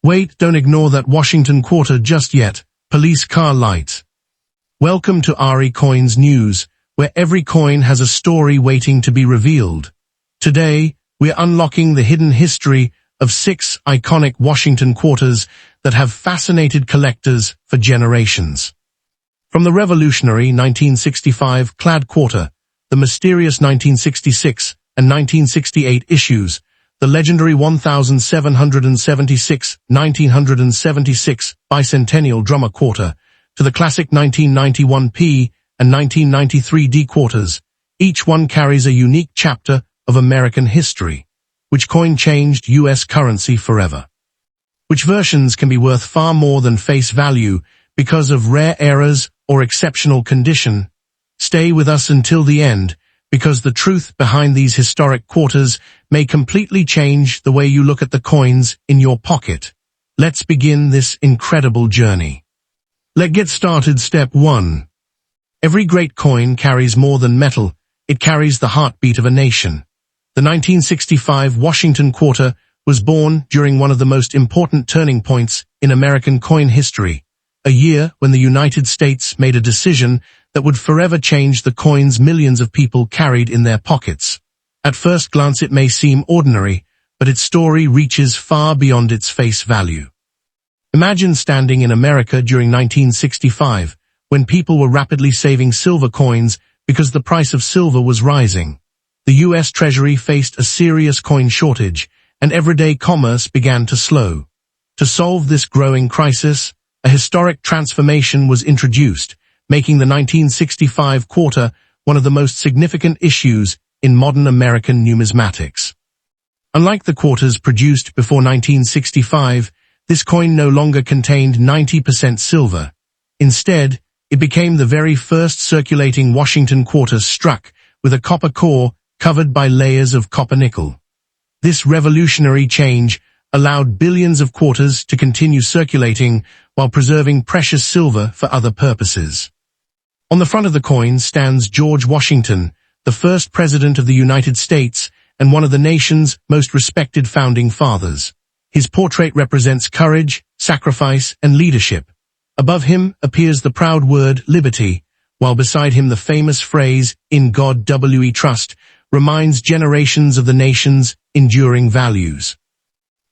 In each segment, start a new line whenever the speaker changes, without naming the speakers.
Wait, don't ignore that Washington quarter just yet. Police car light. Welcome to RE Coins News, where every coin has a story waiting to be revealed. Today, we're unlocking the hidden history of 6 iconic Washington quarters that have fascinated collectors for generations. From the revolutionary 1965 clad quarter, the mysterious 1966 and 1968 issues, the legendary 1776 1976 bicentennial drummer quarter, to the classic 1991 P and 1993 D quarters, each one carries a unique chapter of American history. Which coin changed U.S. currency forever? Which versions can be worth far more than face value because of rare errors or exceptional condition? Stay with us until the end, because the truth behind these historic quarters may completely change the way you look at the coins in your pocket. Let's begin this incredible journey. Let's get started. Step 1. Every great coin carries more than metal, it carries the heartbeat of a nation. The 1965 Washington quarter was born during one of the most important turning points in American coin history, a year when the United States made a decision that would forever change the coins millions of people carried in their pockets. At first glance it may seem ordinary, but its story reaches far beyond its face value. Imagine standing in America during 1965, when people were rapidly saving silver coins because the price of silver was rising. The U.S. Treasury faced a serious coin shortage, and everyday commerce began to slow. To solve this growing crisis, a historic transformation was introduced, making the 1965 quarter one of the most significant issues in modern American numismatics. Unlike the quarters produced before 1965, this coin no longer contained 90% silver. Instead, it became the very first circulating Washington quarter struck with a copper core covered by layers of copper nickel. This revolutionary change allowed billions of quarters to continue circulating while preserving precious silver for other purposes. On the front of the coin stands George Washington, the first president of the United States and one of the nation's most respected founding fathers. His portrait represents courage, sacrifice, and leadership. Above him appears the proud word liberty, while beside him the famous phrase, "In God we trust," reminds generations of the nation's enduring values.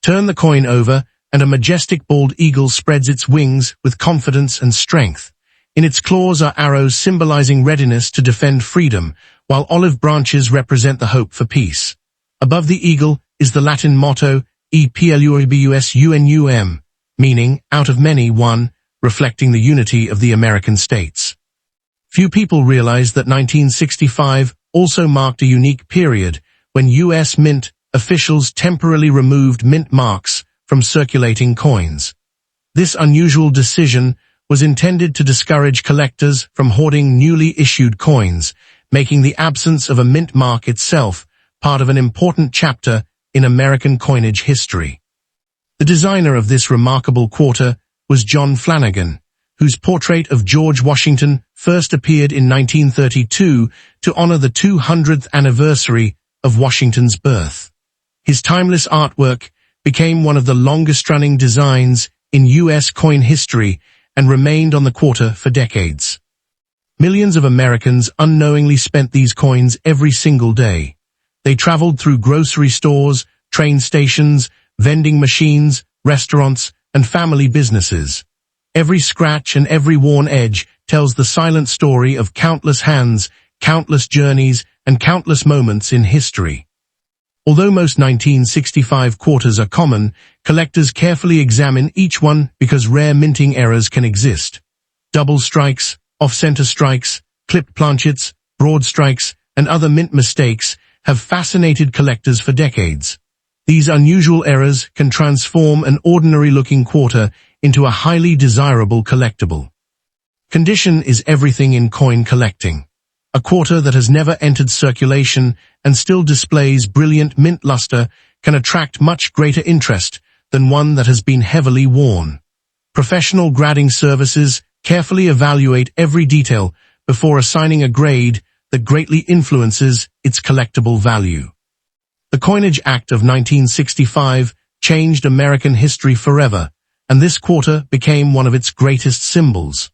Turn the coin over, and a majestic bald eagle spreads its wings with confidence and strength. In its claws are arrows symbolizing readiness to defend freedom, while olive branches represent the hope for peace. Above the eagle is the Latin motto, E Plus Unum, meaning, out of many, one, reflecting the unity of the American states. Few people realize that 1965 also marked a unique period when U.S. Mint officials temporarily removed mint marks from circulating coins. This unusual decision was intended to discourage collectors from hoarding newly issued coins, making the absence of a mint mark itself part of an important chapter in American coinage history. The designer of this remarkable quarter was John Flanagan, whose portrait of George Washington first appeared in 1932 to honor the 200th anniversary of Washington's birth. His timeless artwork became one of the longest-running designs in U.S. coin history and remained on the quarter for decades. Millions of Americans unknowingly spent these coins every single day. They traveled through grocery stores, train stations, vending machines, restaurants, and family businesses. Every scratch and every worn edge tells the silent story of countless hands, countless journeys, and countless moments in history. Although most 1965 quarters are common, collectors carefully examine each one because rare minting errors can exist. Double strikes, off-center strikes, clipped planchets, broad strikes, and other mint mistakes have fascinated collectors for decades. These unusual errors can transform an ordinary-looking quarter into a highly desirable collectible. Condition is everything in coin collecting. A quarter that has never entered circulation and still displays brilliant mint luster can attract much greater interest than one that has been heavily worn. Professional grading services carefully evaluate every detail before assigning a grade that greatly influences its collectible value. The Coinage Act of 1965 changed American history forever, and this quarter became one of its greatest symbols.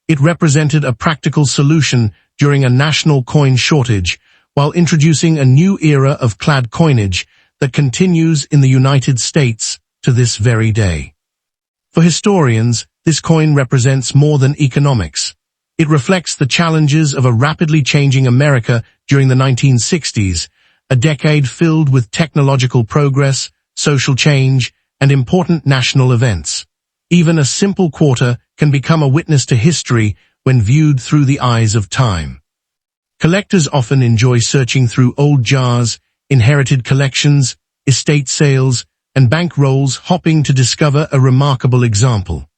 It represented a practical solution during a national coin shortage, while introducing a new era of clad coinage that continues in the United States to this very day. For historians, this coin represents more than economics. It reflects the challenges of a rapidly changing America during the 1960s, a decade filled with technological progress, social change, and important national events. Even a simple quarter can become a witness to history when viewed through the eyes of time. Collectors often enjoy searching through old jars, inherited collections, estate sales, and bank rolls, hoping to discover a remarkable example.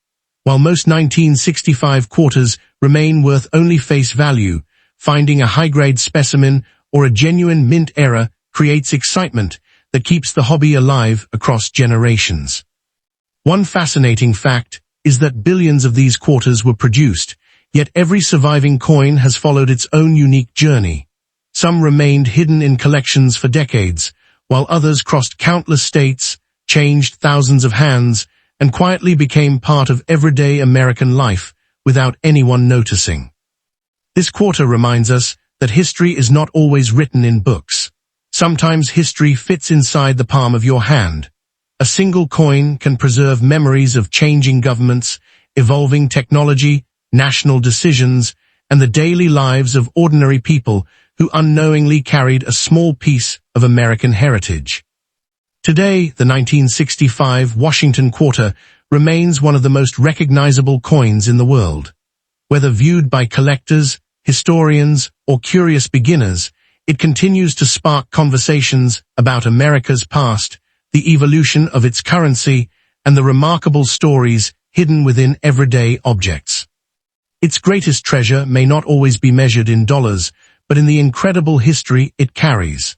While most 1965 quarters remain worth only face value, finding a high-grade specimen or a genuine mint era creates excitement that keeps the hobby alive across generations. One fascinating fact is that billions of these quarters were produced, yet every surviving coin has followed its own unique journey. Some remained hidden in collections for decades, while others crossed countless states, changed thousands of hands, and quietly became part of everyday American life without anyone noticing. This quarter reminds us that history is not always written in books. Sometimes history fits inside the palm of your hand. A single coin can preserve memories of changing governments, evolving technology, national decisions, and the daily lives of ordinary people who unknowingly carried a small piece of American heritage. Today, the 1965 Washington quarter remains one of the most recognizable coins in the world. Whether viewed by collectors, historians, or curious beginners, it continues to spark conversations about America's past, the evolution of its currency, and the remarkable stories hidden within everyday objects. Its greatest treasure may not always be measured in dollars, but in the incredible history it carries.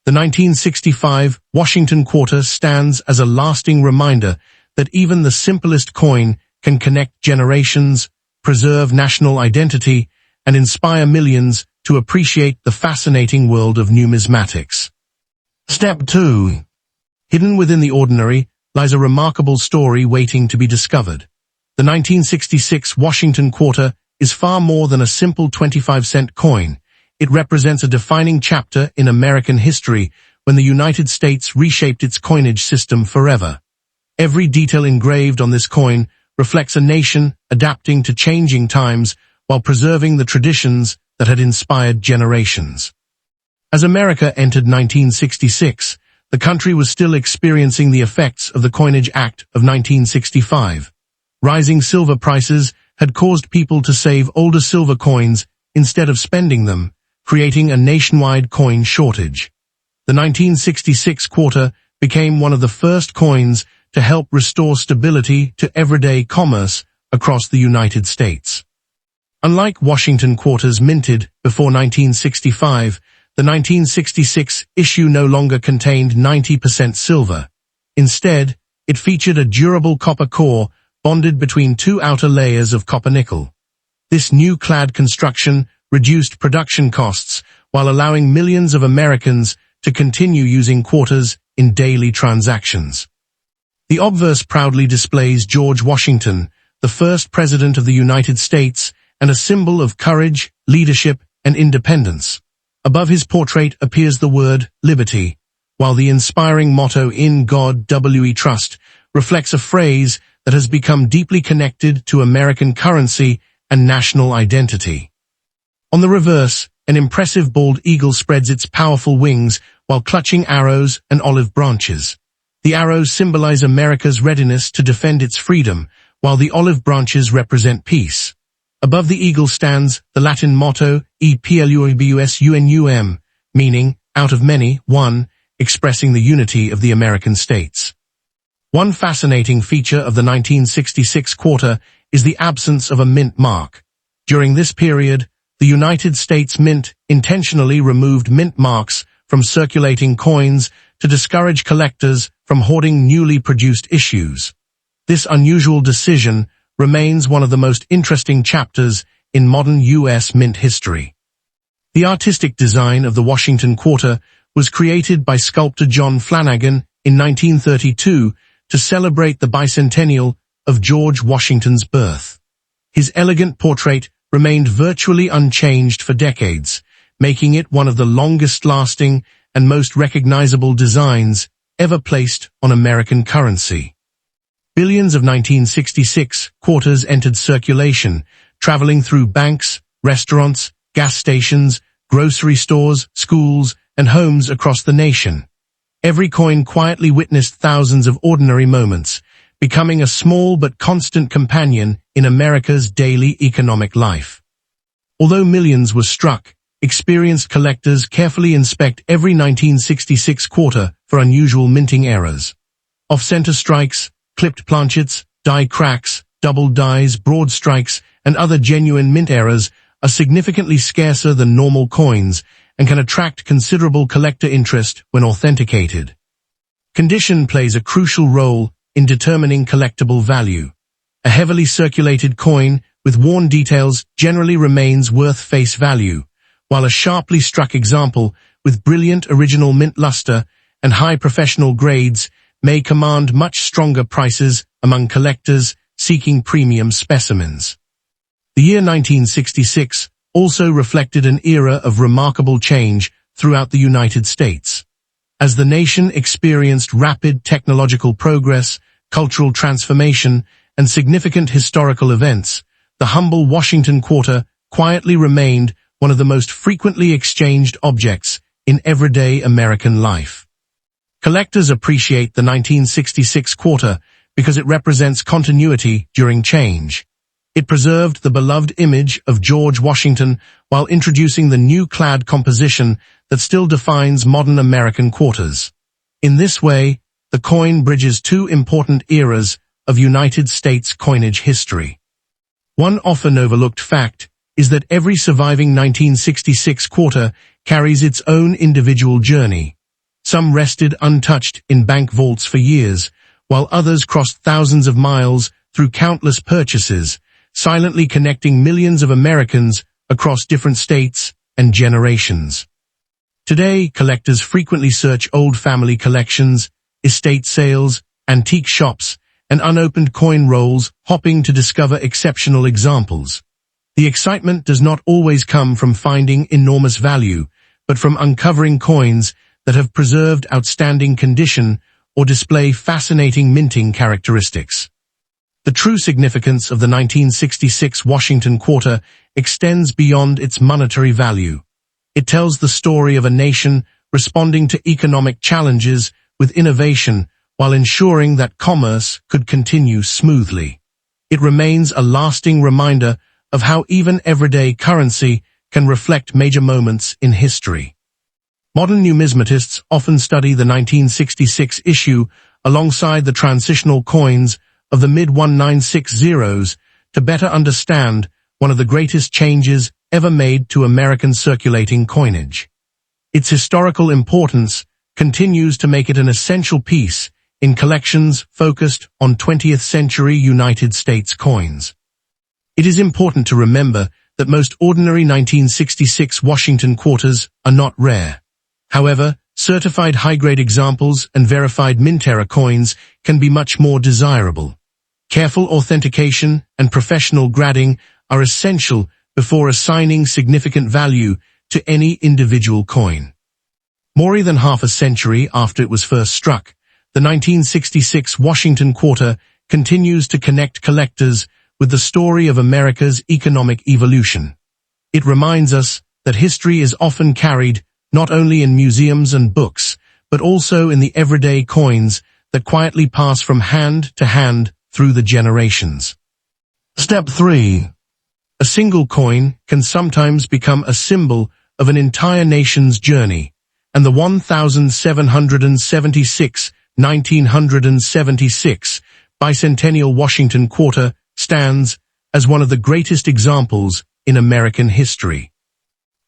The 1965 Washington quarter stands as a lasting reminder that even the simplest coin can connect generations, preserve national identity, and inspire millions to appreciate the fascinating world of numismatics. Step 2. Hidden within the ordinary lies a remarkable story waiting to be discovered. The 1966 Washington quarter is far more than a simple 25-cent coin. It represents a defining chapter in American history when the United States reshaped its coinage system forever. Every detail engraved on this coin reflects a nation adapting to changing times while preserving the traditions that had inspired generations. As America entered 1966, the country was still experiencing the effects of the Coinage Act of 1965. Rising silver prices had caused people to save older silver coins instead of spending them, creating a nationwide coin shortage. The 1966 quarter became one of the first coins to help restore stability to everyday commerce across the United States. Unlike Washington quarters minted before 1965, the 1966 issue no longer contained 90% silver. Instead, it featured a durable copper core bonded between two outer layers of copper nickel. This new clad construction reduced production costs while allowing millions of Americans to continue using quarters in daily transactions. The obverse proudly displays George Washington, the first president of the United States, and a symbol of courage, leadership, and independence. Above his portrait appears the word liberty, while the inspiring motto "In God We Trust" reflects a phrase that has become deeply connected to American currency and national identity. On the reverse, an impressive bald eagle spreads its powerful wings while clutching arrows and olive branches. The arrows symbolize America's readiness to defend its freedom, while the olive branches represent peace. Above the eagle stands the Latin motto E Pluribus Unum, meaning out of many, one, expressing the unity of the American states. One fascinating feature of the 1966 quarter is the absence of a mint mark. During this period, the United States Mint intentionally removed mint marks from circulating coins to discourage collectors from hoarding newly produced issues. This unusual decision remains one of the most interesting chapters in modern U.S. mint history. The artistic design of the Washington quarter was created by sculptor John Flanagan in 1932 to celebrate the bicentennial of George Washington's birth. His elegant portrait remained virtually unchanged for decades, making it one of the longest-lasting and most recognizable designs ever placed on American currency. Billions of 1966 quarters entered circulation, traveling through banks, restaurants, gas stations, grocery stores, schools, and homes across the nation. Every coin quietly witnessed thousands of ordinary moments, becoming a small but constant companion in America's daily economic life. Although millions were struck, experienced collectors carefully inspect every 1966 quarter for unusual minting errors. Off-center strikes, clipped planchets, die cracks, double dies, broad strikes, and other genuine mint errors are significantly scarcer than normal coins and can attract considerable collector interest when authenticated. Condition plays a crucial role in determining collectible value. A heavily circulated coin with worn details generally remains worth face value, while a sharply struck example with brilliant original mint luster and high professional grades may command much stronger prices among collectors seeking premium specimens. The year 1966 also reflected an era of remarkable change throughout the United States. As the nation experienced rapid technological progress, cultural transformation, and significant historical events, the humble Washington quarter quietly remained one of the most frequently exchanged objects in everyday American life. Collectors appreciate the 1966 quarter because it represents continuity during change. It preserved the beloved image of George Washington while introducing the new clad composition that still defines modern American quarters. In this way, the coin bridges two important eras of United States coinage history. One often overlooked fact is that every surviving 1966 quarter carries its own individual journey. Some rested untouched in bank vaults for years, while others crossed thousands of miles through countless purchases, silently connecting millions of Americans across different states and generations. Today, collectors frequently search old family collections, estate sales, antique shops, and unopened coin rolls, hoping to discover exceptional examples. The excitement does not always come from finding enormous value, but from uncovering coins that have preserved outstanding condition or display fascinating minting characteristics. The true significance of the 1966 Washington quarter extends beyond its monetary value. It tells the story of a nation responding to economic challenges with innovation while ensuring that commerce could continue smoothly. It remains a lasting reminder of how even everyday currency can reflect major moments in history. Modern numismatists often study the 1966 issue alongside the transitional coins of the mid-1960s to better understand one of the greatest changes ever made to American circulating coinage. Its historical importance continues to make it an essential piece in collections focused on 20th century United States coins. It is important to remember that most ordinary 1966 Washington quarters are not rare. However, certified high-grade examples and verified mint-era coins can be much more desirable. Careful authentication and professional grading are essential before assigning significant value to any individual coin. More than half a century after it was first struck, the 1966 Washington quarter continues to connect collectors with the story of America's economic evolution. It reminds us that history is often carried not only in museums and books, but also in the everyday coins that quietly pass from hand to hand through the generations. Step 3. A single coin can sometimes become a symbol of an entire nation's journey, and the 1976 bicentennial Washington quarter stands as one of the greatest examples in American history.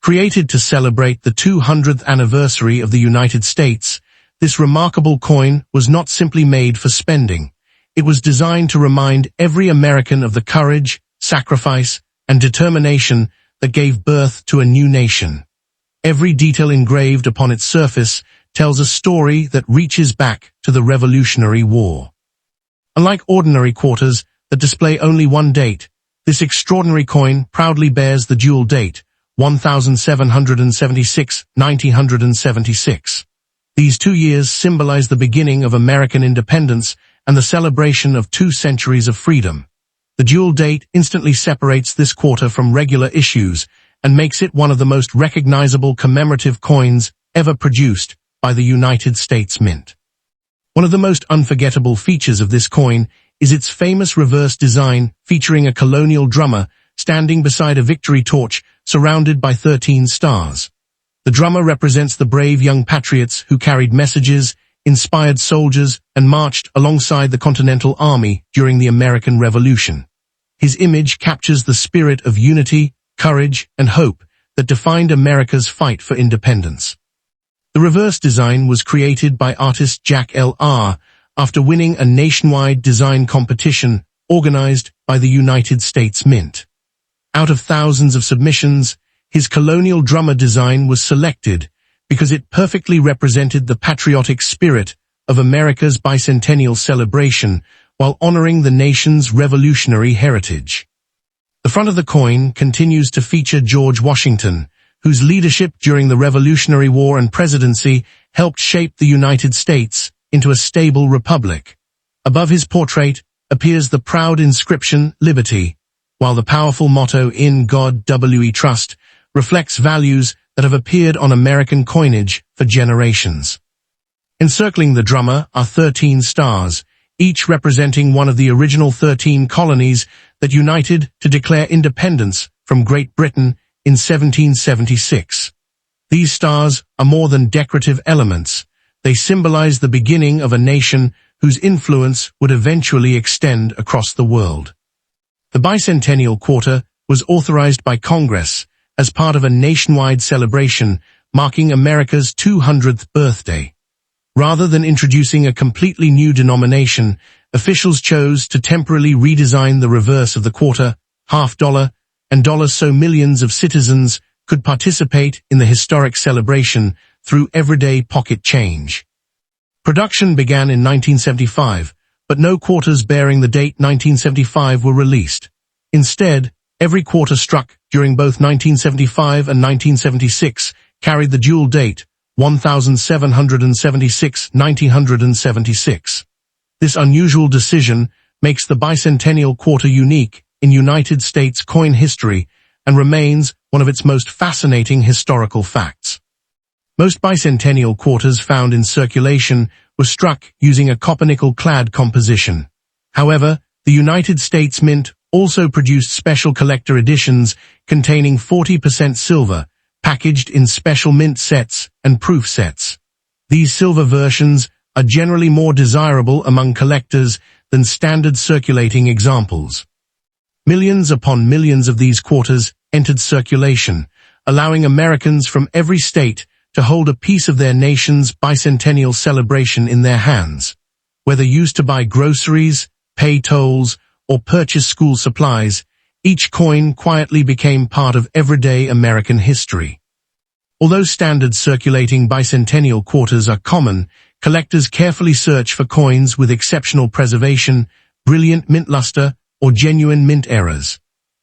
Created to celebrate the 200th anniversary of the United States, this remarkable coin was not simply made for spending. It was designed to remind every American of the courage, sacrifice, and determination that gave birth to a new nation. Every detail engraved upon its surface tells a story that reaches back to the Revolutionary War. Unlike ordinary quarters that display only one date, this extraordinary coin proudly bears the dual date, 1776-1976. These 2 years symbolize the beginning of American independence and the celebration of 2 centuries of freedom. The dual date instantly separates this quarter from regular issues and makes it one of the most recognizable commemorative coins ever produced by the United States Mint. One of the most unforgettable features of this coin is its famous reverse design featuring a colonial drummer standing beside a victory torch surrounded by 13 stars. The drummer represents the brave young patriots who carried messages, inspired soldiers, and marched alongside the Continental Army during the American Revolution. His image captures the spirit of unity, courage, and hope that defined America's fight for independence. The reverse design was created by artist Jack L.R. after winning a nationwide design competition organized by the United States Mint. Out of thousands of submissions, his colonial drummer design was selected because it perfectly represented the patriotic spirit of America's bicentennial celebration while honoring the nation's revolutionary heritage. The front of the coin continues to feature George Washington, whose leadership during the Revolutionary War and presidency helped shape the United States into a stable republic. Above his portrait appears the proud inscription, Liberty, while the powerful motto, In God We Trust, reflects values that have appeared on American coinage for generations. Encircling the drummer are 13 stars, each representing one of the original 13 colonies that united to declare independence from Great Britain in 1776. These stars are more than decorative elements. They symbolize the beginning of a nation whose influence would eventually extend across the world. The bicentennial quarter was authorized by Congress as part of a nationwide celebration marking America's 200th birthday. Rather than introducing a completely new denomination, officials chose to temporarily redesign the reverse of the quarter, half dollar, and dollars so millions of citizens could participate in the historic celebration through everyday pocket change. Production began in 1975, but no quarters bearing the date 1975 were released. Instead, every quarter struck during both 1975 and 1976 carried the dual date, 1776-1976. This unusual decision makes the bicentennial quarter unique in United States coin history and remains one of its most fascinating historical facts. Most bicentennial quarters found in circulation were struck using a copper-nickel-clad composition. However, the United States Mint also produced special collector editions containing 40% silver, packaged in special mint sets and proof sets. These silver versions are generally more desirable among collectors than standard circulating examples. Millions upon millions of these quarters entered circulation, allowing Americans from every state to hold a piece of their nation's bicentennial celebration in their hands. Whether used to buy groceries, pay tolls, or purchase school supplies, each coin quietly became part of everyday American history. Although standard circulating bicentennial quarters are common, collectors carefully search for coins with exceptional preservation, brilliant mint luster, or genuine mint errors.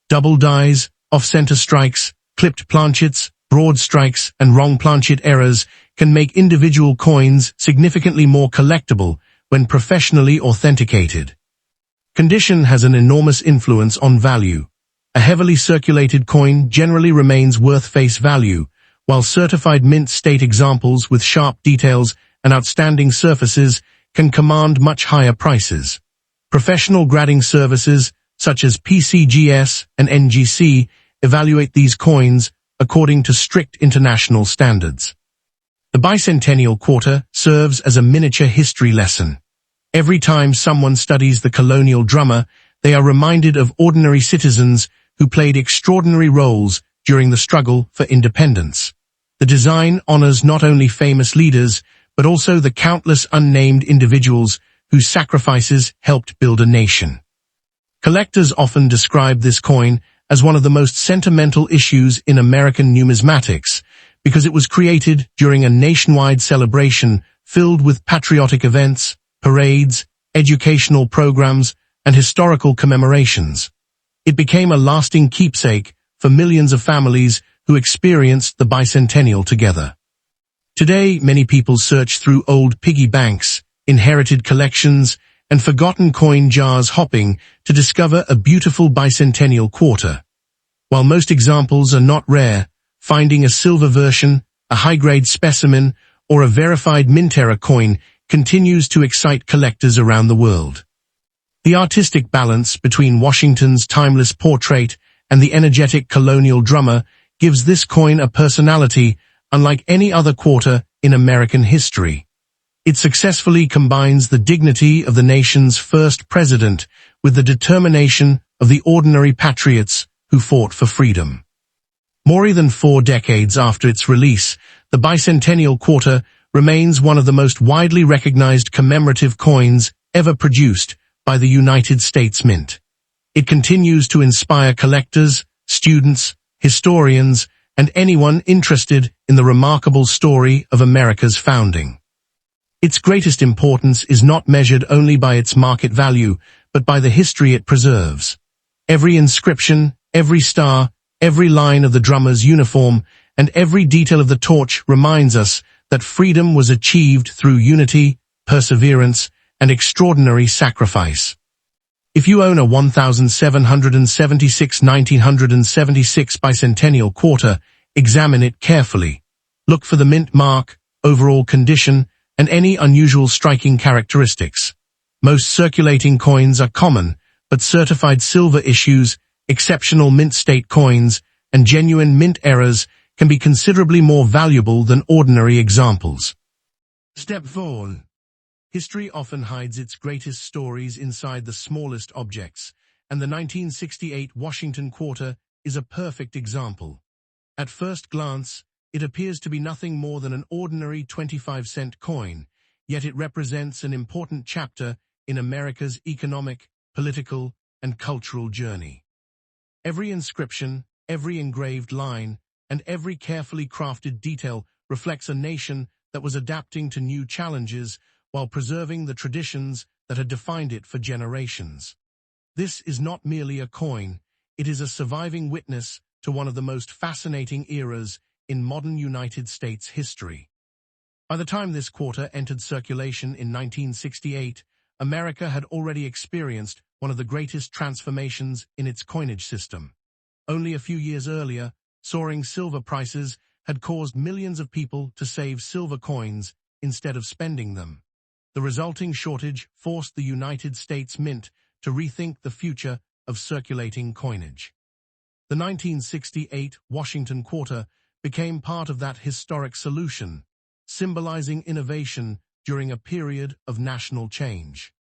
Double dies, off-center strikes, clipped planchets, broad strikes, and wrong planchet errors can make individual coins significantly more collectible when professionally authenticated. Condition has an enormous influence on value. A heavily circulated coin generally remains worth face value, while certified mint state examples with sharp details and outstanding surfaces can command much higher prices. Professional grading services, such as PCGS and NGC, evaluate these coins according to strict international standards. The bicentennial quarter serves as a miniature history lesson. Every time someone studies the colonial drummer, they are reminded of ordinary citizens who played extraordinary roles during the struggle for independence. The design honors not only famous leaders, but also the countless unnamed individuals whose sacrifices helped build a nation. Collectors often describe this coin as one of the most sentimental issues in American numismatics because it was created during a nationwide celebration filled with patriotic events, parades, educational programs, and historical commemorations. It became a lasting keepsake for millions of families who experienced the bicentennial together. Today, many people search through old piggy banks, inherited collections, and forgotten coin jars hopping to discover a beautiful bicentennial quarter. While most examples are not rare, finding a silver version, a high-grade specimen, or a verified mint-era coin continues to excite collectors around the world. The artistic balance between Washington's timeless portrait and the energetic colonial drummer gives this coin a personality unlike any other quarter in American history. It successfully combines the dignity of the nation's first president with the determination of the ordinary patriots who fought for freedom. More than 4 decades after its release, the bicentennial quarter remains one of the most widely recognized commemorative coins ever produced by the United States Mint. It continues to inspire collectors, students, historians, and anyone interested in the remarkable story of America's founding. Its greatest importance is not measured only by its market value, but by the history it preserves. Every inscription, every star, every line of the drummer's uniform, and every detail of the torch reminds us that freedom was achieved through unity, perseverance, and extraordinary sacrifice. If you own a 1976 bicentennial quarter, examine it carefully. Look for the mint mark, overall condition, and any unusual striking characteristics. Most circulating coins are common, but certified silver issues, exceptional mint state coins, and genuine mint errors can be considerably more valuable than ordinary examples. Step 4. History often hides its greatest stories inside the smallest objects, and the 1968 Washington quarter is a perfect example. At first glance, it appears to be nothing more than an ordinary 25-cent coin, yet it represents an important chapter in America's economic, political, and cultural journey. Every inscription, every engraved line, and every carefully crafted detail reflects a nation that was adapting to new challenges while preserving the traditions that had defined it for generations. This is not merely a coin, it is a surviving witness to one of the most fascinating eras in modern United States history. By the time this quarter entered circulation in 1968, America had already experienced one of the greatest transformations in its coinage system. Only a few years earlier, soaring silver prices had caused millions of people to save silver coins instead of spending them. The resulting shortage forced the United States Mint to rethink the future of circulating coinage. The 1968 Washington quarter became part of that historic solution, symbolizing innovation during a period of national change.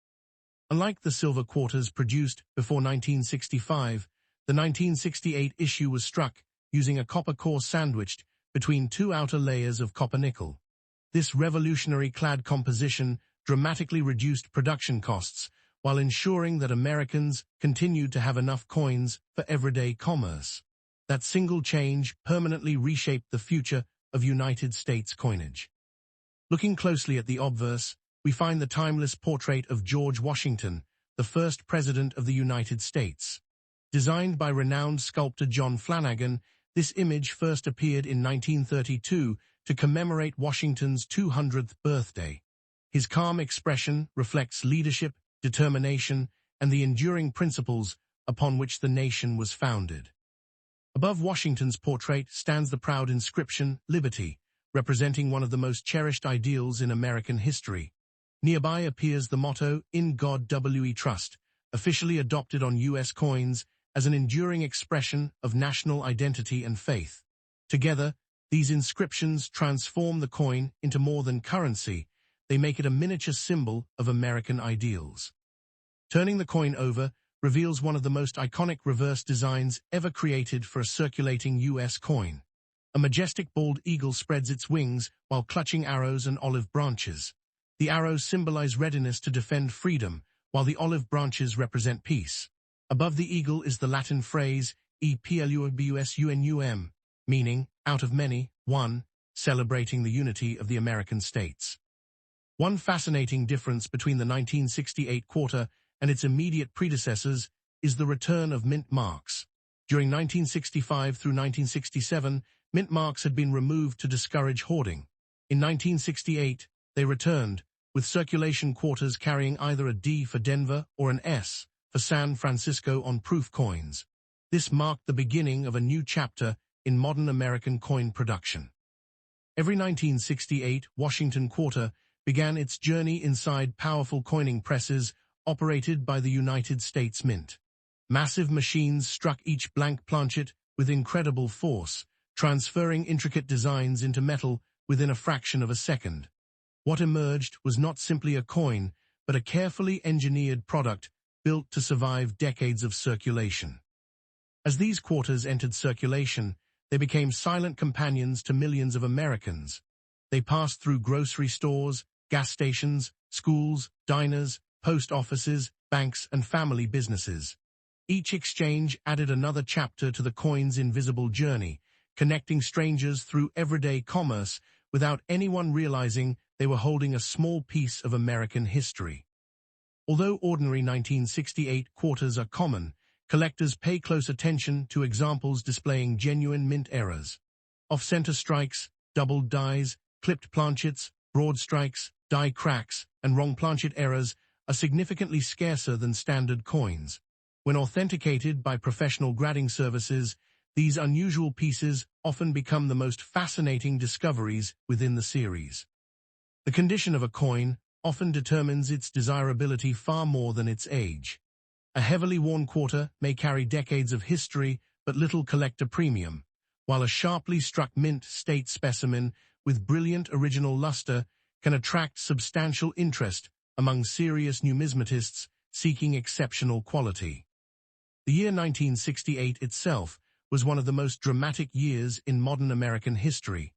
Unlike the silver quarters produced before 1965, the 1968 issue was struck using a copper core sandwiched between 2 outer layers of copper nickel. This revolutionary clad composition dramatically reduced production costs while ensuring that Americans continued to have enough coins for everyday commerce. That single change permanently reshaped the future of United States coinage. Looking closely at the obverse, we find the timeless portrait of George Washington, the first President of the United States. Designed by renowned sculptor John Flanagan, this image first appeared in 1932 to commemorate Washington's 200th birthday. His calm expression reflects leadership, determination, and the enduring principles upon which the nation was founded. Above Washington's portrait stands the proud inscription, Liberty, representing one of the most cherished ideals in American history. Nearby appears the motto, In God We Trust, officially adopted on U.S. coins as an enduring expression of national identity and faith. Together, these inscriptions transform the coin into more than currency. They make it a miniature symbol of American ideals. Turning the coin over reveals one of the most iconic reverse designs ever created for a circulating U.S. coin. A majestic bald eagle spreads its wings while clutching arrows and olive branches. The arrows symbolize readiness to defend freedom, while the olive branches represent peace. Above the eagle is the Latin phrase, E pluribus unum, meaning, out of many, one, celebrating the unity of the American states. One fascinating difference between the 1968 quarter and its immediate predecessors is the return of mint marks. During 1965 through 1967, mint marks had been removed to discourage hoarding. In 1968, they returned, with circulation quarters carrying either a D for Denver or an S for San Francisco on proof coins. This marked the beginning of a new chapter in modern American coin production. Every 1968 Washington quarter began its journey inside powerful coining presses operated by the United States Mint. Massive machines struck each blank planchet with incredible force, transferring intricate designs into metal within a fraction of a second. What emerged was not simply a coin, but a carefully engineered product built to survive decades of circulation. As these quarters entered circulation, they became silent companions to millions of Americans. They passed through grocery stores, gas stations, schools, diners, post offices, banks, and family businesses. Each exchange added another chapter to the coin's invisible journey, connecting strangers through everyday commerce without anyone realizing they were holding a small piece of American history. Although ordinary 1968 quarters are common, collectors pay close attention to examples displaying genuine mint errors. Off-center strikes, doubled dies, clipped planchets, broad strikes, die cracks, and wrong planchet errors are significantly scarcer than standard coins. When authenticated by professional grading services, these unusual pieces often become the most fascinating discoveries within the series. The condition of a coin often determines its desirability far more than its age. A heavily worn quarter may carry decades of history but little collector premium, while a sharply struck mint state specimen with brilliant original luster can attract substantial interest among serious numismatists seeking exceptional quality. The year 1968 itself was one of the most dramatic years in modern American history.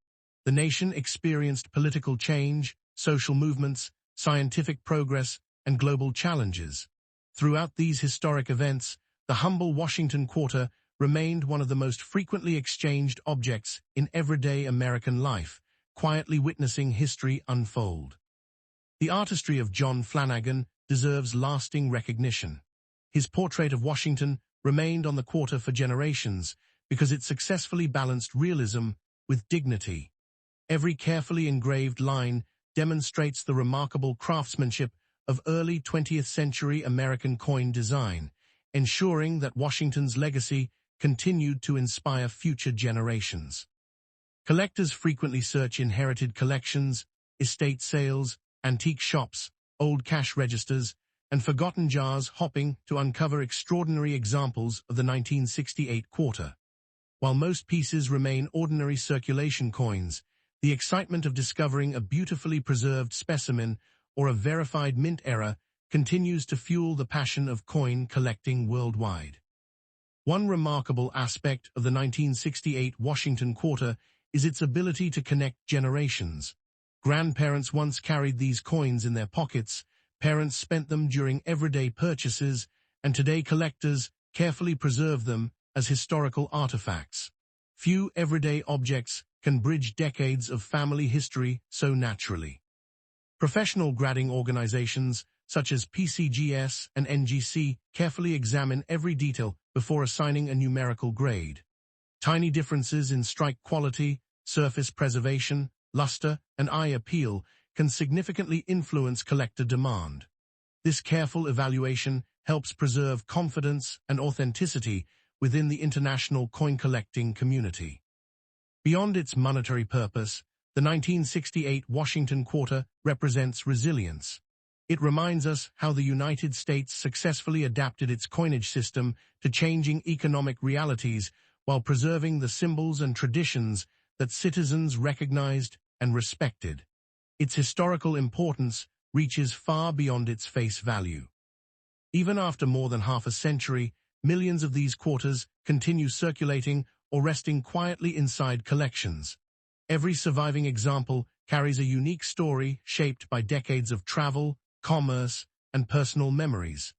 The nation experienced political change, social movements, scientific progress, and global challenges. Throughout these historic events, the humble Washington quarter remained one of the most frequently exchanged objects in everyday American life, quietly witnessing history unfold. The artistry of John Flanagan deserves lasting recognition. His portrait of Washington remained on the quarter for generations because it successfully balanced realism with dignity. Every carefully engraved line demonstrates the remarkable craftsmanship of early 20th century American coin design, ensuring that Washington's legacy continued to inspire future generations. Collectors frequently search inherited collections, estate sales, antique shops, old cash registers, and forgotten jars, hopping to uncover extraordinary examples of the 1968 quarter. While most pieces remain ordinary circulation coins, the excitement of discovering a beautifully preserved specimen or a verified mint error continues to fuel the passion of coin collecting worldwide. One remarkable aspect of the 1968 Washington quarter is its ability to connect generations. Grandparents once carried these coins in their pockets, parents spent them during everyday purchases, and today collectors carefully preserve them as historical artifacts. Few everyday objects can bridge decades of family history so naturally. Professional grading organizations such as PCGS and NGC carefully examine every detail before assigning a numerical grade. Tiny differences in strike quality, surface preservation, luster, and eye appeal can significantly influence collector demand. This careful evaluation helps preserve confidence and authenticity within the international coin collecting community. Beyond its monetary purpose, the 1968 Washington quarter represents resilience. It reminds us how the United States successfully adapted its coinage system to changing economic realities while preserving the symbols and traditions that citizens recognized and respected. Its historical importance reaches far beyond its face value. Even after more than half a century, millions of these quarters continue circulating or resting quietly inside collections. Every surviving example carries a unique story shaped by decades of travel, commerce, and personal memories.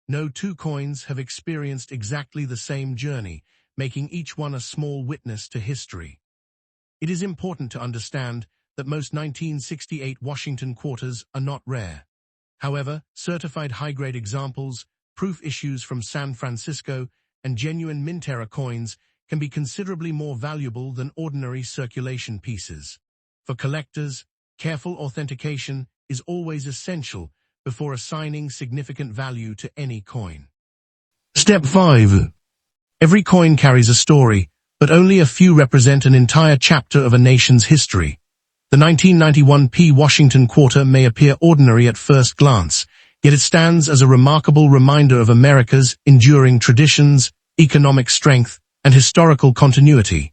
No two coins have experienced exactly the same journey, making each one a small witness to history. It is important to understand that most 1968 Washington quarters are not rare. However, certified high-grade examples, proof issues from San Francisco, and genuine mint-era coins can be considerably more valuable than ordinary circulation pieces. For collectors, careful authentication is always essential before assigning significant value to any coin. Step 5. Every coin carries a story, but only a few represent an entire chapter of a nation's history. The 1991 P. Washington quarter may appear ordinary at first glance, yet it stands as a remarkable reminder of America's enduring traditions, economic strength, and historical continuity.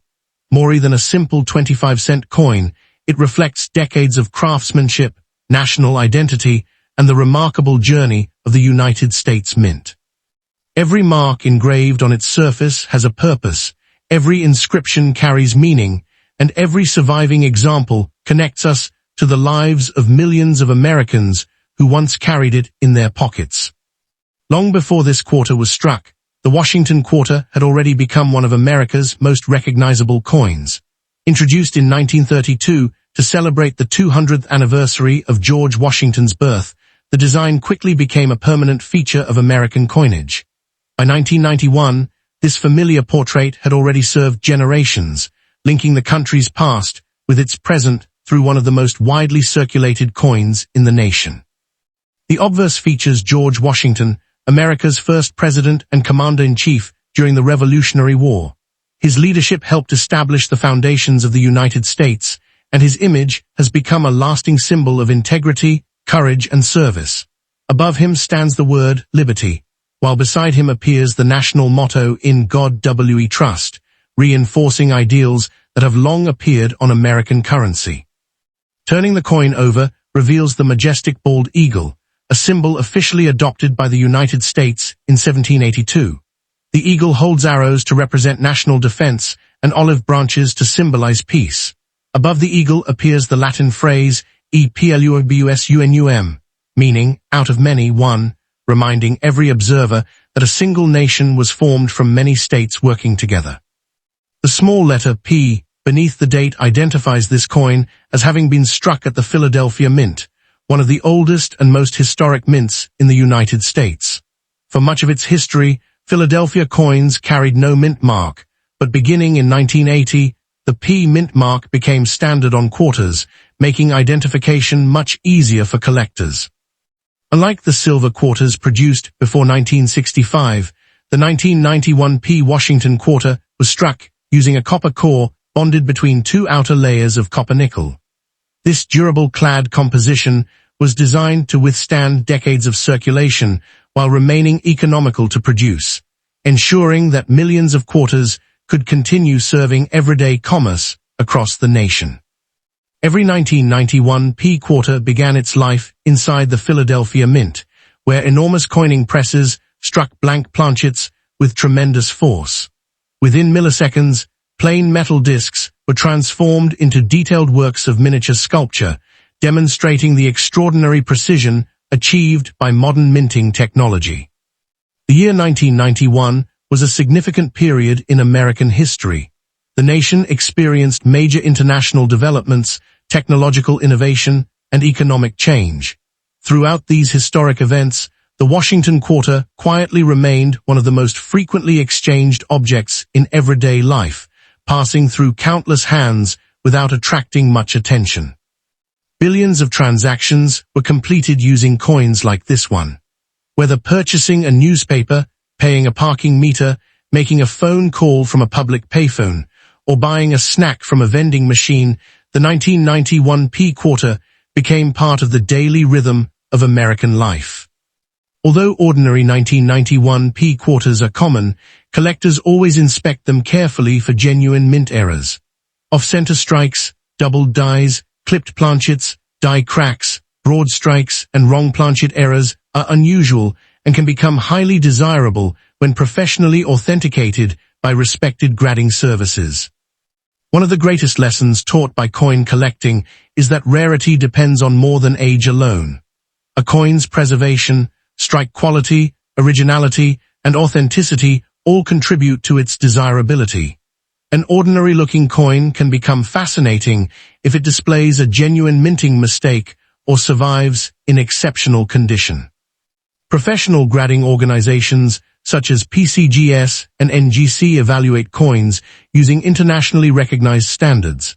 More than a simple 25-cent coin, it reflects decades of craftsmanship, national identity, and the remarkable journey of the United States Mint. Every mark engraved on its surface has a purpose, every inscription carries meaning, and every surviving example connects us to the lives of millions of Americans who once carried it in their pockets. Long before this quarter was struck, the Washington quarter had already become one of America's most recognizable coins. Introduced in 1932 to celebrate the 200th anniversary of George Washington's birth, the design quickly became a permanent feature of American coinage. By 1991, this familiar portrait had already served generations, linking the country's past with its present through one of the most widely circulated coins in the nation. The obverse features George Washington, America's first president and commander-in-chief during the Revolutionary War. His leadership helped establish the foundations of the United States, and his image has become a lasting symbol of integrity, courage, and service. Above him stands the word liberty, while beside him appears the national motto "In God We Trust," reinforcing ideals that have long appeared on American currency. Turning the coin over reveals the majestic bald eagle, a symbol officially adopted by the United States in 1782. The eagle holds arrows to represent national defense and olive branches to symbolize peace. Above the eagle appears the Latin phrase "E pluribus unum," meaning "out of many, one," reminding every observer that a single nation was formed from many states working together. The small letter P beneath the date identifies this coin as having been struck at the Philadelphia Mint, one of the oldest and most historic mints in the United States. For much of its history, Philadelphia coins carried no mint mark, but beginning in 1980, the P mint mark became standard on quarters, making identification much easier for collectors. Unlike the silver quarters produced before 1965, the 1991 P Washington quarter was struck using a copper core bonded between two outer layers of copper nickel. This durable clad composition was designed to withstand decades of circulation while remaining economical to produce, ensuring that millions of quarters could continue serving everyday commerce across the nation. Every 1991 P quarter began its life inside the Philadelphia Mint, where enormous coining presses struck blank planchets with tremendous force. Within milliseconds, plain metal discs were transformed into detailed works of miniature sculpture, demonstrating the extraordinary precision achieved by modern minting technology. The year 1991 was a significant period in American history. The nation experienced major international developments, technological innovation, and economic change. Throughout these historic events, the Washington quarter quietly remained one of the most frequently exchanged objects in everyday life, passing through countless hands without attracting much attention. Billions of transactions were completed using coins like this one. Whether purchasing a newspaper, paying a parking meter, making a phone call from a public payphone, or buying a snack from a vending machine, the 1991 P quarter became part of the daily rhythm of American life. Although ordinary 1991 P quarters are common, collectors always inspect them carefully for genuine mint errors. Off-center strikes, doubled dies, clipped planchets, die cracks, broad strikes, and wrong planchet errors are unusual and can become highly desirable when professionally authenticated by respected grading services. One of the greatest lessons taught by coin collecting is that rarity depends on more than age alone. A coin's preservation, strike quality, originality, and authenticity all contribute to its desirability. An ordinary-looking coin can become fascinating if it displays a genuine minting mistake or survives in exceptional condition. Professional grading organizations such as PCGS and NGC evaluate coins using internationally recognized standards.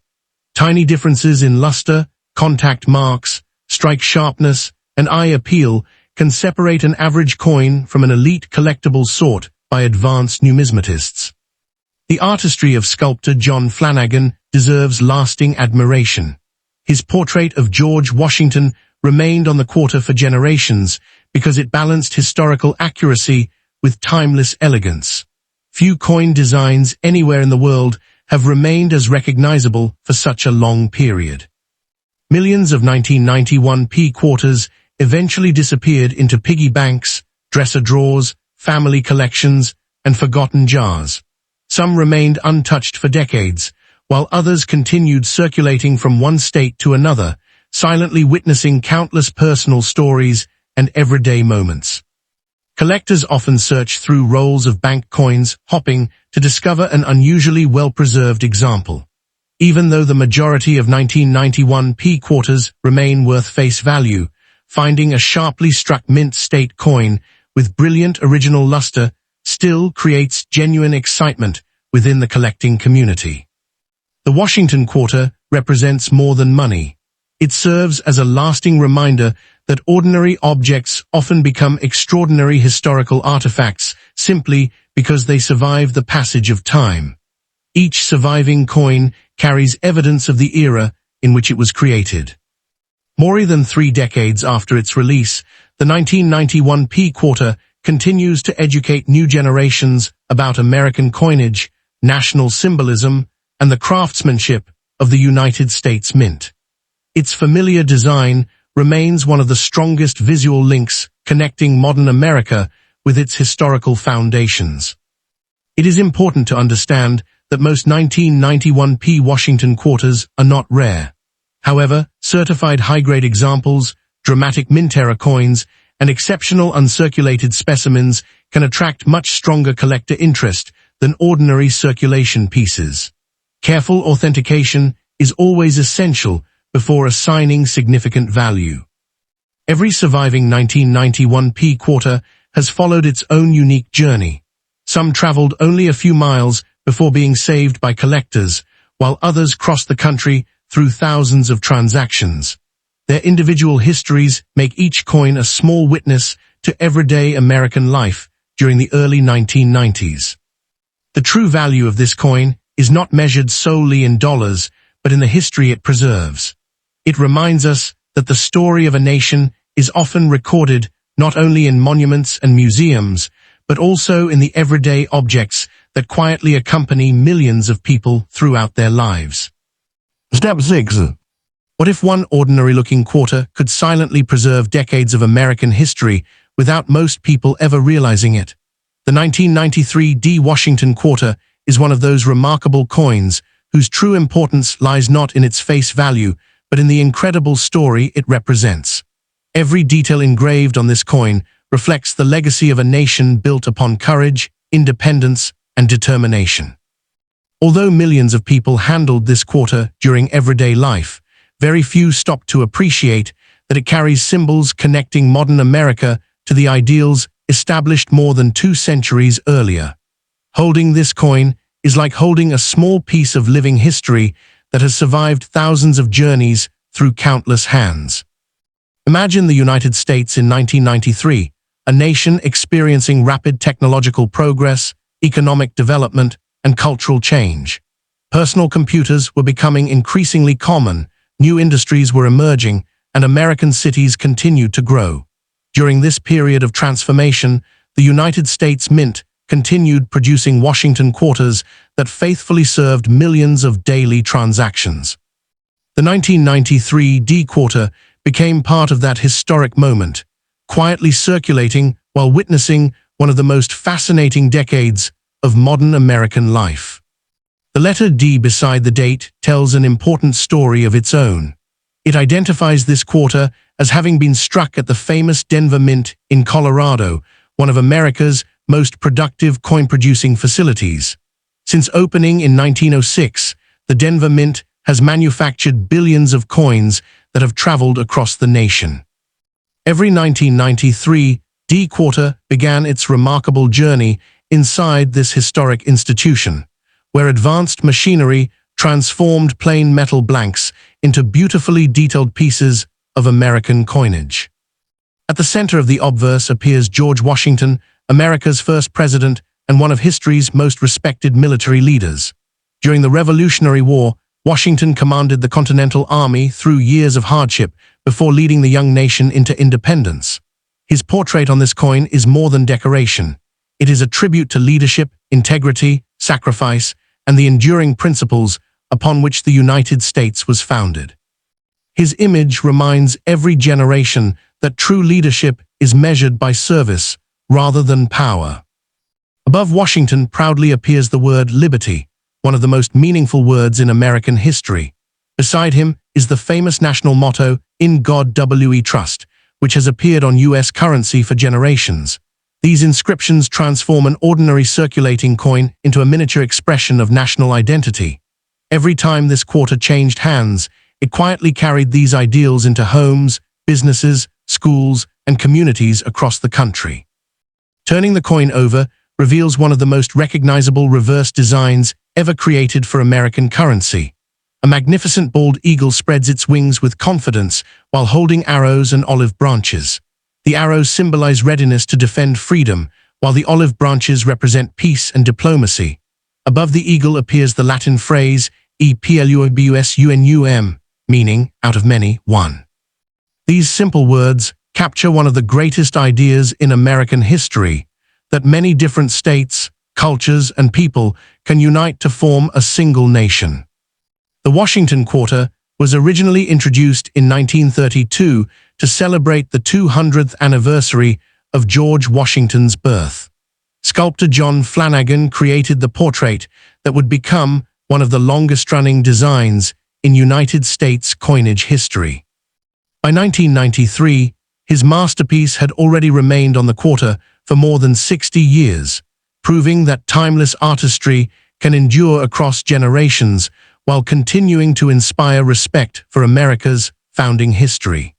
Tiny differences in luster, contact marks, strike sharpness, and eye appeal can separate an average coin from an elite collectible sought by advanced numismatists. The artistry of sculptor John Flanagan deserves lasting admiration. His portrait of George Washington remained on the quarter for generations because it balanced historical accuracy with timeless elegance. Few coin designs anywhere in the world have remained as recognizable for such a long period. Millions of 1991 P quarters eventually disappeared into piggy banks, dresser drawers, family collections, and forgotten jars. Some remained untouched for decades, while others continued circulating from one state to another, silently witnessing countless personal stories and everyday moments. Collectors often search through rolls of bank coins, hoping to discover an unusually well-preserved example. Even though the majority of 1991 P quarters remain worth face value, finding a sharply struck mint state coin with brilliant original luster still creates genuine excitement within the collecting community. The Washington quarter represents more than money. It serves as a lasting reminder that ordinary objects often become extraordinary historical artifacts simply because they survive the passage of time. Each surviving coin carries evidence of the era in which it was created. More than 3 decades after its release, the 1991 P quarter continues to educate new generations about American coinage, national symbolism, and the craftsmanship of the United States Mint. Its familiar design remains one of the strongest visual links connecting modern America with its historical foundations. It is important to understand that most 1991 P Washington quarters are not rare. However, certified high-grade examples, dramatic mint-era coins, and exceptional uncirculated specimens can attract much stronger collector interest than ordinary circulation pieces. Careful authentication is always essential before assigning significant value. Every surviving 1991 P quarter has followed its own unique journey. Some traveled only a few miles before being saved by collectors, while others crossed the country through thousands of transactions. Their individual histories make each coin a small witness to everyday American life during the early 1990s. The true value of this coin is not measured solely in dollars, but in the history it preserves. It reminds us that the story of a nation is often recorded not only in monuments and museums, but also in the everyday objects that quietly accompany millions of people throughout their lives. Step 6. What if one ordinary-looking quarter could silently preserve decades of American history without most people ever realizing it? The 1993 D Washington quarter is one of those remarkable coins whose true importance lies not in its face value, but in the incredible story it represents. Every detail engraved on this coin reflects the legacy of a nation built upon courage, independence, and determination. Although millions of people handled this quarter during everyday life, very few stopped to appreciate that it carries symbols connecting modern America to the ideals established more than 2 centuries earlier. Holding this coin is like holding a small piece of living history that has survived thousands of journeys through countless hands. Imagine the United States in 1993, a nation experiencing rapid technological progress, economic development, and cultural change. Personal computers were becoming increasingly common, new industries were emerging, and American cities continued to grow. During this period of transformation, the United States Mint continued producing Washington quarters that faithfully served millions of daily transactions. The 1993 D quarter became part of that historic moment, quietly circulating while witnessing one of the most fascinating decades of modern American life. The letter D beside the date tells an important story of its own. It identifies this quarter as having been struck at the famous Denver Mint in Colorado, one of America's most productive coin-producing facilities. Since opening in 1906, the Denver Mint has manufactured billions of coins that have traveled across the nation. Every 1993, D-Quarter began its remarkable journey inside this historic institution, where advanced machinery transformed plain metal blanks into beautifully detailed pieces of American coinage. At the center of the obverse appears George Washington, America's first president and one of history's most respected military leaders. During the Revolutionary War, Washington commanded the Continental Army through years of hardship before leading the young nation into independence. His portrait on this coin is more than decoration. It is a tribute to leadership, integrity, sacrifice, and the enduring principles upon which the United States was founded. His image reminds every generation that true leadership is measured by service rather than power. Above Washington proudly appears the word liberty, one of the most meaningful words in American history. Beside him is the famous national motto, "In God We Trust," which has appeared on U.S. currency for generations. These inscriptions transform an ordinary circulating coin into a miniature expression of national identity. Every time this quarter changed hands, it quietly carried these ideals into homes, businesses, schools, and communities across the country. Turning the coin over reveals one of the most recognizable reverse designs ever created for American currency. A magnificent bald eagle spreads its wings with confidence while holding arrows and olive branches. The arrows symbolize readiness to defend freedom, while the olive branches represent peace and diplomacy. Above the eagle appears the Latin phrase "E pluribus unum," meaning, out of many, one. These simple words capture one of the greatest ideas in American history, that many different states, cultures, and people can unite to form a single nation. The Washington Quarter was originally introduced in 1932 to celebrate the 200th anniversary of George Washington's birth. Sculptor John Flanagan created the portrait that would become one of the longest-running designs in United States coinage history. By 1993, his masterpiece had already remained on the quarter for more than 60 years, proving that timeless artistry can endure across generations while continuing to inspire respect for America's founding history.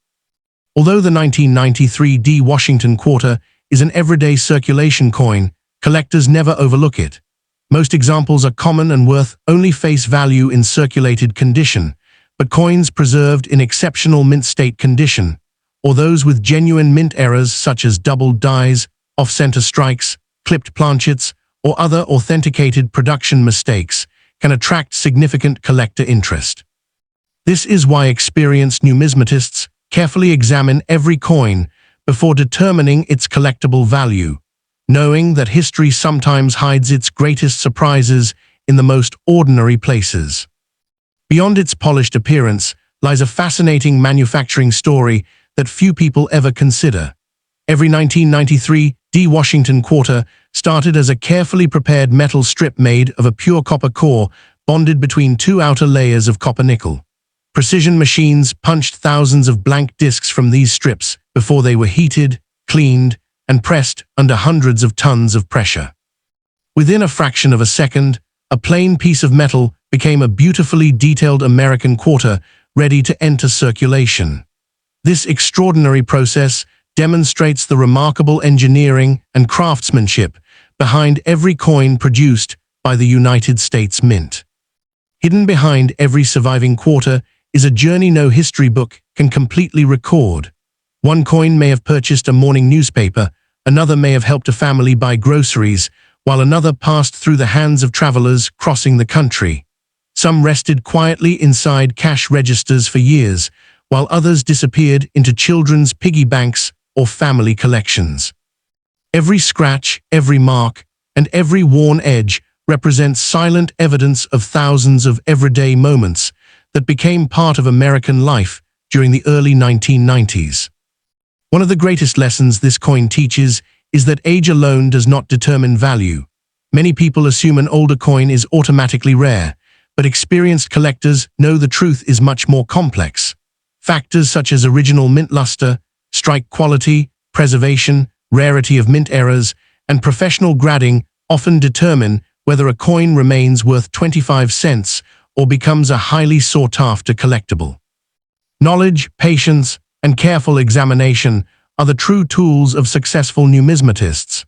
Although the 1993 D Washington Quarter is an everyday circulation coin, collectors never overlook it. Most examples are common and worth only face value in circulated condition, but coins preserved in exceptional mint state condition, or those with genuine mint errors such as doubled dies, off-center strikes, clipped planchets, or other authenticated production mistakes, can attract significant collector interest. This is why experienced numismatists carefully examine every coin before determining its collectible value, knowing that history sometimes hides its greatest surprises in the most ordinary places. Beyond its polished appearance lies a fascinating manufacturing story that few people ever consider. Every 1993 D Washington Quarter started as a carefully prepared metal strip made of a pure copper core bonded between two outer layers of copper nickel. Precision machines punched thousands of blank discs from these strips before they were heated, cleaned, and pressed under hundreds of tons of pressure. Within a fraction of a second, a plain piece of metal became a beautifully detailed American quarter ready to enter circulation. This extraordinary process demonstrates the remarkable engineering and craftsmanship behind every coin produced by the United States Mint. Hidden behind every surviving quarter is a journey no history book can completely record. One coin may have purchased a morning newspaper, another may have helped a family buy groceries, while another passed through the hands of travelers crossing the country. Some rested quietly inside cash registers for years, while others disappeared into children's piggy banks or family collections. Every scratch, every mark, and every worn edge represents silent evidence of thousands of everyday moments that became part of American life during the early 1990s. One of the greatest lessons this coin teaches is that age alone does not determine value. Many people assume an older coin is automatically rare, but experienced collectors know the truth is much more complex. Factors such as original mint luster, strike quality, preservation, rarity of mint errors, and professional grading often determine whether a coin remains worth 25 cents or becomes a highly sought-after collectible. Knowledge, patience, and careful examination are the true tools of successful numismatists.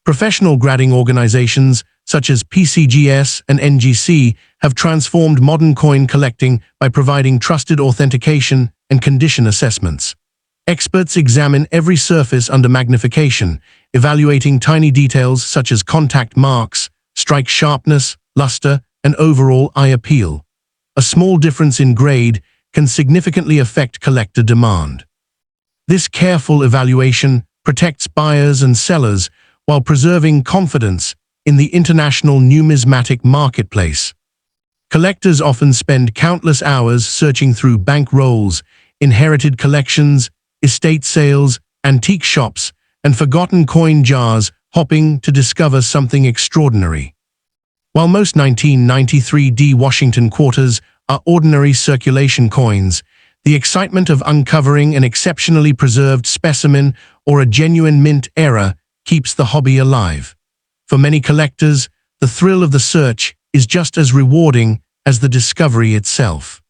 Professional grading organizations such as PCGS and NGC have transformed modern coin collecting by providing trusted authentication and condition assessments. Experts examine every surface under magnification, evaluating tiny details such as contact marks, strike sharpness, luster, and overall eye appeal. A small difference in grade can significantly affect collector demand. This careful evaluation protects buyers and sellers while preserving confidence in the international numismatic marketplace. Collectors often spend countless hours searching through bank rolls, inherited collections, estate sales, antique shops, and forgotten coin jars, hoping to discover something extraordinary. While most 1993 Washington quarters are ordinary circulation coins, the excitement of uncovering an exceptionally preserved specimen or a genuine mint era keeps the hobby alive. For many collectors, the thrill of the search is just as rewarding as the discovery itself.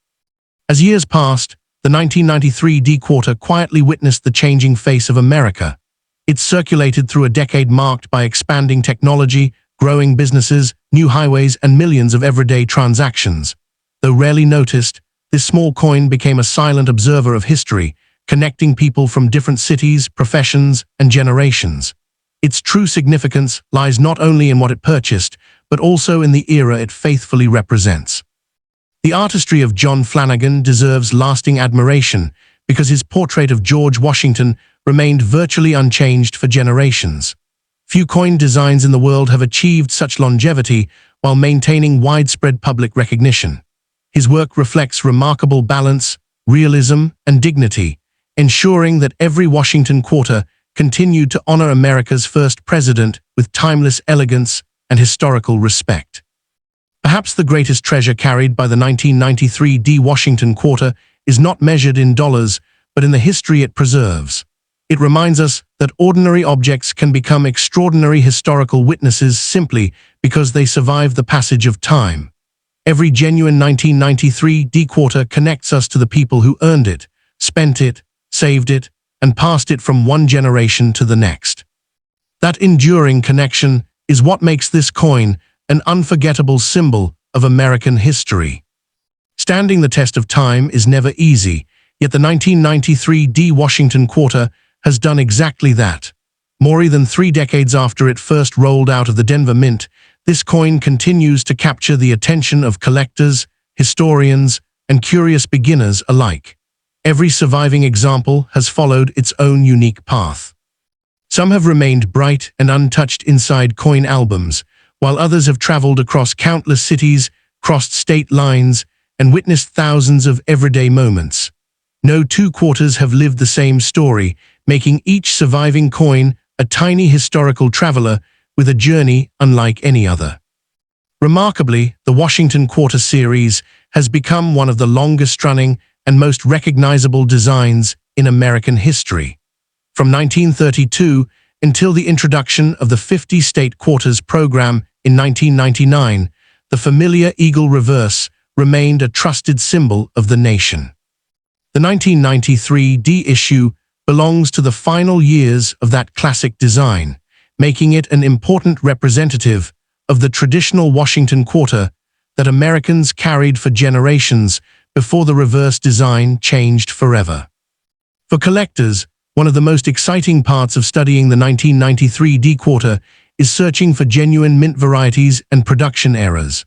As years passed, the 1993 quarter quietly witnessed the changing face of America. It circulated through a decade marked by expanding technology, growing businesses, new highways, and millions of everyday transactions. Though rarely noticed, this small coin became a silent observer of history, connecting people from different cities, professions, and generations. Its true significance lies not only in what it purchased, but also in the era it faithfully represents. The artistry of John Flanagan deserves lasting admiration because his portrait of George Washington remained virtually unchanged for generations. Few coin designs in the world have achieved such longevity while maintaining widespread public recognition. His work reflects remarkable balance, realism, and dignity, ensuring that every Washington quarter continued to honor America's first president with timeless elegance and historical respect. Perhaps the greatest treasure carried by the 1993 Washington quarter is not measured in dollars, but in the history it preserves. It reminds us that ordinary objects can become extraordinary historical witnesses simply because they survive the passage of time. Every genuine 1993 quarter connects us to the people who earned it, spent it, saved it, and passed it from one generation to the next. That enduring connection is what makes this coin an unforgettable symbol of American history. Standing the test of time is never easy, yet the 1993 Washington quarter has done exactly that. More than 3 decades after it first rolled out of the Denver Mint, this coin continues to capture the attention of collectors, historians, and curious beginners alike. Every surviving example has followed its own unique path. Some have remained bright and untouched inside coin albums, while others have traveled across countless cities, crossed state lines, and witnessed thousands of everyday moments. No two quarters have lived the same story, making each surviving coin a tiny historical traveler with a journey unlike any other. Remarkably, the Washington Quarter series has become one of the longest-running and most recognizable designs in American history. From 1932 until the introduction of the 50-state quarters program in 1999, the familiar eagle reverse remained a trusted symbol of the nation. The 1993 issue belongs to the final years of that classic design, making it an important representative of the traditional Washington Quarter that Americans carried for generations before the reverse design changed forever. For collectors, one of the most exciting parts of studying the 1993 quarter is searching for genuine mint varieties and production errors.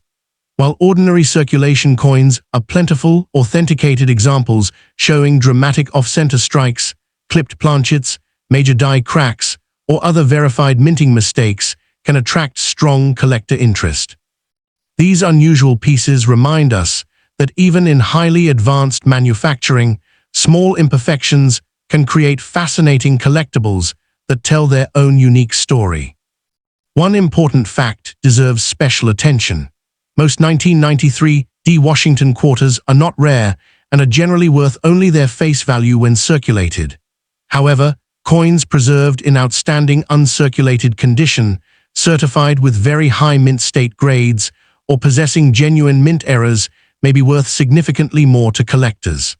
While ordinary circulation coins are plentiful, authenticated examples showing dramatic off-center strikes, clipped planchets, major die cracks, or other verified minting mistakes can attract strong collector interest. These unusual pieces remind us that even in highly advanced manufacturing, small imperfections can create fascinating collectibles that tell their own unique story. One important fact deserves special attention. Most 1993 Washington quarters are not rare and are generally worth only their face value when circulated. However, coins preserved in outstanding uncirculated condition, certified with very high mint state grades, or possessing genuine mint errors may be worth significantly more to collectors.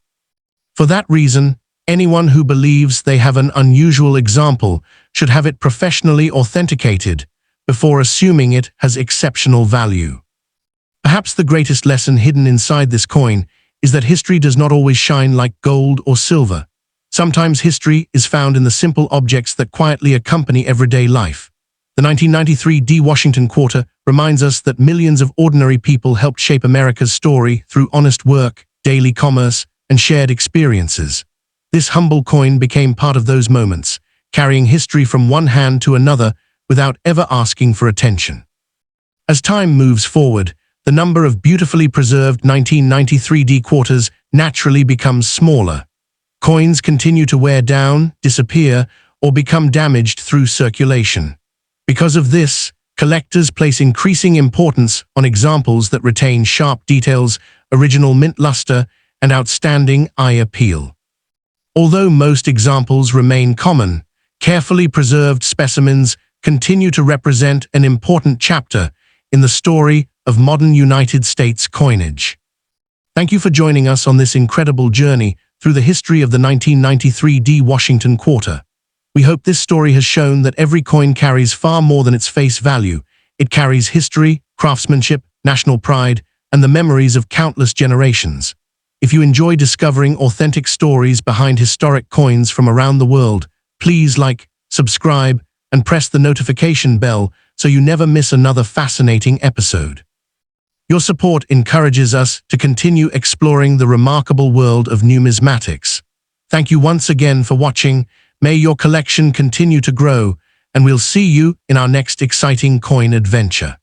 For that reason, anyone who believes they have an unusual example should have it professionally authenticated before assuming it has exceptional value. Perhaps the greatest lesson hidden inside this coin is that history does not always shine like gold or silver. Sometimes history is found in the simple objects that quietly accompany everyday life. The 1993 D. Washington Quarter reminds us that millions of ordinary people helped shape America's story through honest work, daily commerce, and shared experiences. This humble coin became part of those moments, carrying history from one hand to another without ever asking for attention. As time moves forward, the number of beautifully preserved 1993 D quarters naturally becomes smaller. Coins continue to wear down, disappear, or become damaged through circulation. Because of this, collectors place increasing importance on examples that retain sharp details, original mint luster, and outstanding eye appeal. Although most examples remain common, carefully preserved specimens continue to represent an important chapter in the story of modern United States coinage. Thank you for joining us on this incredible journey through the history of the 1993 D. Washington Quarter. We hope this story has shown that every coin carries far more than its face value. It carries history, craftsmanship, national pride, and the memories of countless generations. If you enjoy discovering authentic stories behind historic coins from around the world, please like, subscribe, and press the notification bell so you never miss another fascinating episode. Your support encourages us to continue exploring the remarkable world of numismatics. Thank you once again for watching. May your collection continue to grow, and we'll see you in our next exciting coin adventure.